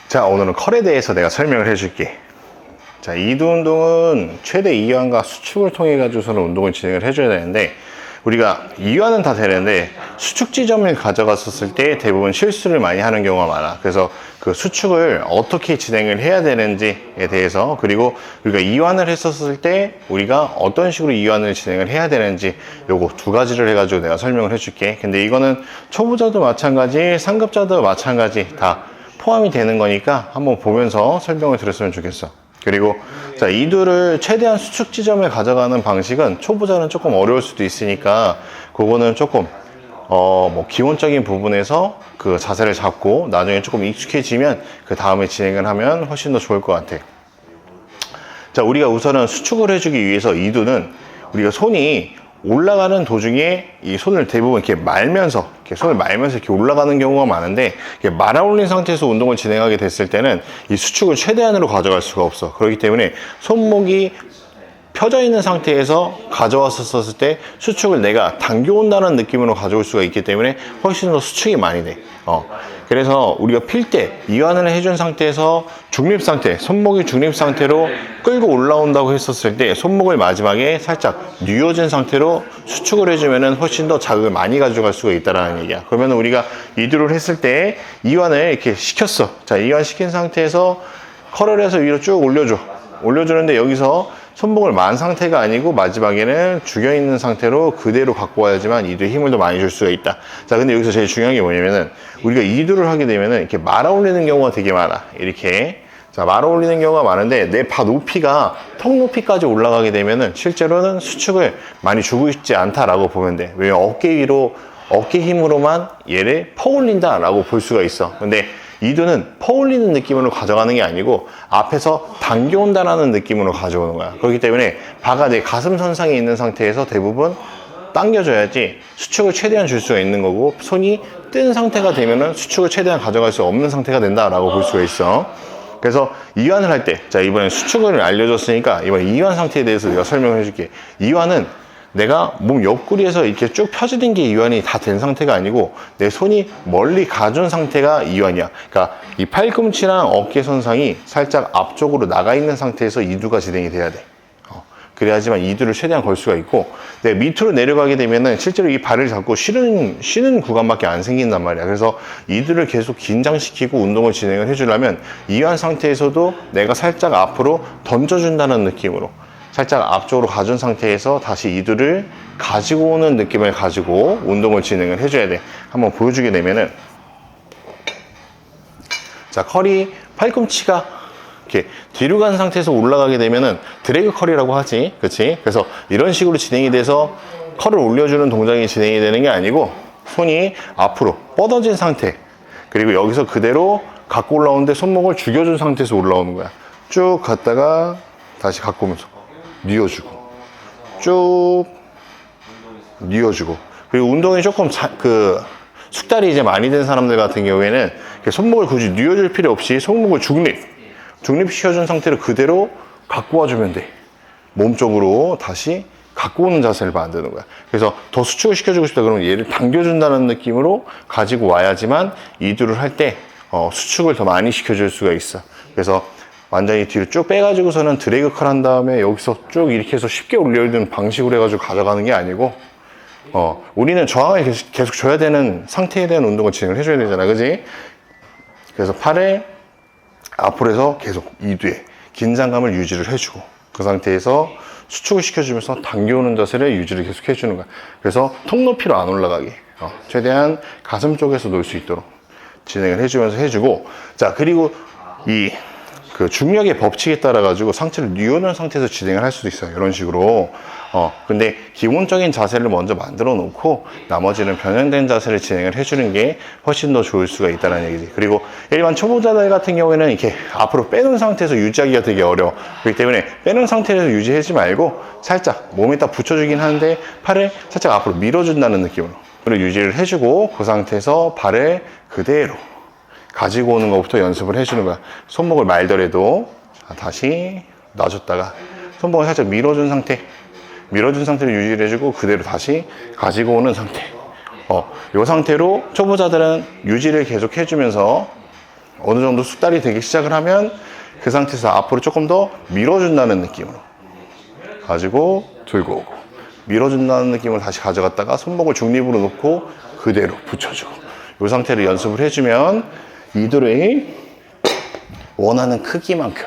자, 오늘은 컬에 대해서 내가 설명을 해줄게. 자, 이두 운동은 최대 이완과 수축을 통해 가지고서는 운동을 진행을 해줘야 되는데, 우리가 이완은 다 되는데 수축 지점을 가져갔었을 때 대부분 실수를 많이 하는 경우가 많아. 그래서 그 수축을 어떻게 진행을 해야 되는지에 대해서, 그리고 우리가 이완을 했었을 때 우리가 어떤 식으로 이완을 진행을 해야 되는지, 요거 두 가지를 해가지고 내가 설명을 해줄게. 근데 이거는 초보자도 마찬가지, 상급자도 마찬가지 다 포함이 되는 거니까 한번 보면서 설명을 들었으면 좋겠어. 그리고 자, 이두를 최대한 수축 지점에 가져가는 방식은 초보자는 조금 어려울 수도 있으니까 그거는 조금 뭐 기본적인 부분에서 그 자세를 잡고 나중에 조금 익숙해지면 그 다음에 진행을 하면 훨씬 더 좋을 것 같아. 자, 우리가 우선은 수축을 해주기 위해서 이두는 우리가 손이 올라가는 도중에 이 손을 대부분 이렇게 말면서, 손을 말면서 이렇게 올라가는 경우가 많은데, 말아 올린 상태에서 운동을 진행하게 됐을 때는 이 수축을 최대한으로 가져갈 수가 없어. 그렇기 때문에 손목이 펴져 있는 상태에서 가져왔었을 때 수축을 내가 당겨온다는 느낌으로 가져올 수가 있기 때문에 훨씬 더 수축이 많이 돼. 그래서 우리가 필 때 이완을 해준 상태에서 중립 상태, 손목이 중립 상태로 끌고 올라온다고 했었을 때 손목을 마지막에 살짝 뉘어진 상태로 수축을 해주면 훨씬 더 자극을 많이 가져갈 수가 있다는 얘기야. 그러면 우리가 이두를 했을 때 이완을 이렇게 시켰어. 자, 이완 시킨 상태에서 컬을 해서 위로 쭉 올려줘. 올려주는데 여기서 손목을 만 상태가 아니고 마지막에는 죽여있는 상태로 그대로 갖고 와야지만 이두에 힘을 더 많이 줄 수가 있다. 자, 근데 여기서 제일 중요한 게 뭐냐면은 우리가 이두를 하게 되면은 이렇게 말아 올리는 경우가 되게 많아. 이렇게. 자, 말아 올리는 경우가 많은데 내 바 높이가 턱 높이까지 올라가게 되면은 실제로는 수축을 많이 주고 있지 않다라고 보면 돼. 왜냐면 어깨 위로, 어깨 힘으로만 얘를 퍼 올린다라고 볼 수가 있어. 근데 이두는 퍼 올리는 느낌으로 가져가는 게 아니고 앞에서 당겨온다라는 느낌으로 가져오는 거야. 그렇기 때문에 바가 내 가슴 선상에 있는 상태에서 대부분 당겨줘야지 수축을 최대한 줄 수가 있는 거고, 손이 뜬 상태가 되면은 수축을 최대한 가져갈 수 없는 상태가 된다라고 볼 수가 있어. 그래서 이완을 할 때, 자, 이번엔 수축을 알려줬으니까 이번에 이완 상태에 대해서 내가 설명을 해줄게. 이완은 내가 몸 옆구리에서 이렇게 쭉 펴지는 게 이완이 다 된 상태가 아니고 내 손이 멀리 가준 상태가 이완이야. 그러니까 이 팔꿈치랑 어깨 선상이 살짝 앞쪽으로 나가 있는 상태에서 이두가 진행이 돼야 돼. 그래야지만 이두를 최대한 걸 수가 있고, 내 밑으로 내려가게 되면은 실제로 이 발을 잡고 쉬는 구간밖에 안 생긴단 말이야. 그래서 이두를 계속 긴장시키고 운동을 진행을 해주려면 이완 상태에서도 내가 살짝 앞으로 던져준다는 느낌으로 살짝 앞쪽으로 가준 상태에서 다시 이두를 가지고 오는 느낌을 가지고 운동을 진행을 해줘야 돼. 한번 보여주게 되면은, 자, 컬이 팔꿈치가 이렇게 뒤로 간 상태에서 올라가게 되면은 드래그 컬이라고 하지. 그치? 그래서 이런 식으로 진행이 돼서 컬을 올려주는 동작이 진행이 되는 게 아니고 손이 앞으로 뻗어진 상태, 그리고 여기서 그대로 갖고 올라오는데 손목을 죽여준 상태에서 올라오는 거야. 쭉 갔다가 다시 갖고 오면서 뉘어주고, 쭉 뉘어주고. 그리고 운동이 조금 숙달이 이제 많이 된 사람들 같은 경우에는 손목을 굳이 뉘어줄 필요 없이 손목을 중립시켜준 상태로 그대로 갖고 와주면 돼. 몸쪽으로 다시 갖고 오는 자세를 만드는 거야. 그래서 더 수축을 시켜주고 싶다 그러면 얘를 당겨준다는 느낌으로 가지고 와야지만 이두를 할 때 수축을 더 많이 시켜줄 수가 있어. 그래서 완전히 뒤로 쭉 빼가지고서는 드래그 컬 한 다음에 여기서 쭉 이렇게 해서 쉽게 올려주는 방식으로 해가지고 가져가는 게 아니고, 우리는 저항을 계속 줘야 되는 상태에 대한 운동을 진행을 해줘야 되잖아. 그지? 그래서 팔을 앞으로 해서 계속 이두에 긴장감을 유지를 해주고, 그 상태에서 수축을 시켜주면서 당겨오는 자세를 유지를 계속 해주는 거야. 그래서 턱 높이로 안 올라가게, 최대한 가슴 쪽에서 놓을 수 있도록 진행을 해주면서 해주고, 자, 그리고 그 중력의 법칙에 따라 가지고 상체를 뉘어놓은 상태에서 진행을 할 수도 있어요. 이런 식으로. 근데 기본적인 자세를 먼저 만들어 놓고 나머지는 변형된 자세를 진행을 해주는 게 훨씬 더 좋을 수가 있다는 얘기지. 그리고 일반 초보자들 같은 경우에는 이렇게 앞으로 빼놓은 상태에서 유지하기가 되게 어려워. 그렇기 때문에 빼놓은 상태에서 유지하지 말고 살짝 몸에다 붙여주긴 하는데 팔을 살짝 앞으로 밀어준다는 느낌으로 유지를 해주고, 그 상태에서 발을 그대로 가지고 오는 것부터 연습을 해주는 거야. 손목을 말더라도 다시 놔줬다가 손목을 살짝 밀어준 상태로 유지를 해주고 그대로 다시 가지고 오는 상태. 이 상태로 초보자들은 유지를 계속 해주면서 어느 정도 숙달이 되기 시작을 하면 그 상태에서 앞으로 조금 더 밀어준다는 느낌으로 가지고 들고 오고, 밀어준다는 느낌을 다시 가져갔다가 손목을 중립으로 놓고 그대로 붙여주고, 이 상태를 연습을 해주면 이두를 원하는 크기만큼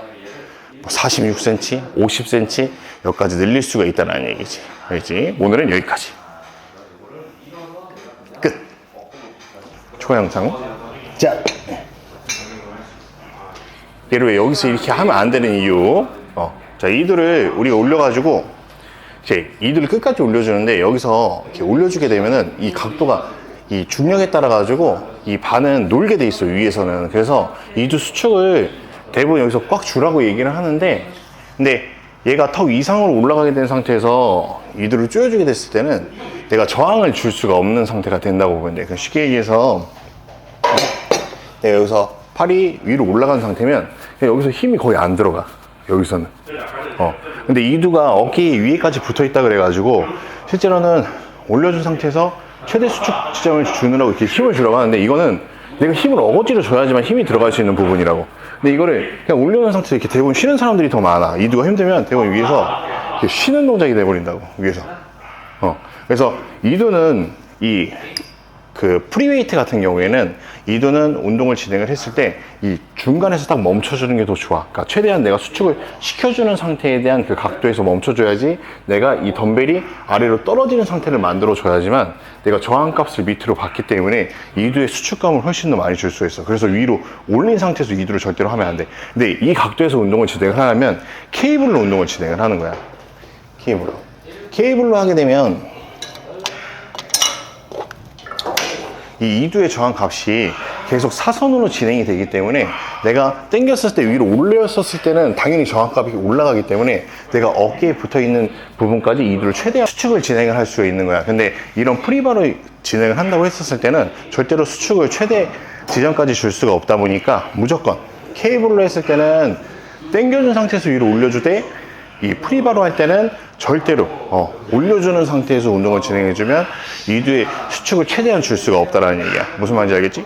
46cm, 50cm 여기까지 늘릴 수가 있다는 얘기지. 알겠지? 오늘은 여기까지. 끝. 추가 영상. 자, 얘를 왜 여기서 이렇게 하면 안 되는 이유. 자, 이두를 우리가 올려가지고 이제 이두를 끝까지 올려주는데, 여기서 이렇게 올려주게 되면은 이 각도가 이 중력에 따라 가지고 이 반은 놀게 돼 있어, 위에서는. 그래서 이두 수축을 대부분 여기서 꽉 주라고 얘기를 하는데, 근데 얘가 턱 이상으로 올라가게 된 상태에서 이두를 조여주게 됐을 때는 내가 저항을 줄 수가 없는 상태가 된다고 보면 돼. 쉽게 얘기해서 내가 여기서 팔이 위로 올라간 상태면 여기서 힘이 거의 안 들어가, 여기서는. 근데 이두가 어깨 위에까지 붙어 있다 그래가지고 실제로는 올려준 상태에서 최대 수축 지점을 주느라고 이렇게 힘을 주려고 하는데, 이거는 내가 힘을 어거지로 줘야지만 힘이 들어갈 수 있는 부분이라고. 근데 이거를 그냥 올려놓은 상태에서 이렇게 대부분 쉬는 사람들이 더 많아. 이두가 힘들면 대부분 위에서 이렇게 쉬는 동작이 돼버린다고, 위에서. 그래서 이두는 그 프리웨이트 같은 경우에는 이두는 운동을 진행을 했을 때 이 중간에서 딱 멈춰주는 게 더 좋아. 그러니까 최대한 내가 수축을 시켜주는 상태에 대한 그 각도에서 멈춰줘야지 내가 이 덤벨이 아래로 떨어지는 상태를 만들어줘야지만 내가 저항값을 밑으로 받기 때문에 이두의 수축감을 훨씬 더 많이 줄 수 있어. 그래서 위로 올린 상태에서 이두를 절대로 하면 안 돼. 근데 이 각도에서 운동을 진행을 하려면 케이블로 운동을 진행을 하는 거야. 케이블로 하게 되면 이 이두의 저항값이 계속 사선으로 진행이 되기 때문에 내가 당겼을 때 위로 올렸었을 때는 당연히 저항값이 올라가기 때문에 내가 어깨에 붙어있는 부분까지 이두를 최대한 수축을 진행을 할 수가 있는 거야. 근데 이런 프리바로 진행을 한다고 했었을 때는 절대로 수축을 최대 지점까지 줄 수가 없다 보니까 무조건 케이블로 했을 때는 당겨준 상태에서 위로 올려주되, 이 프리바로 할 때는 절대로 올려주는 상태에서 운동을 진행해주면 이두의 수축을 최대한 줄 수가 없다는 얘기야. 무슨 말인지 알겠지?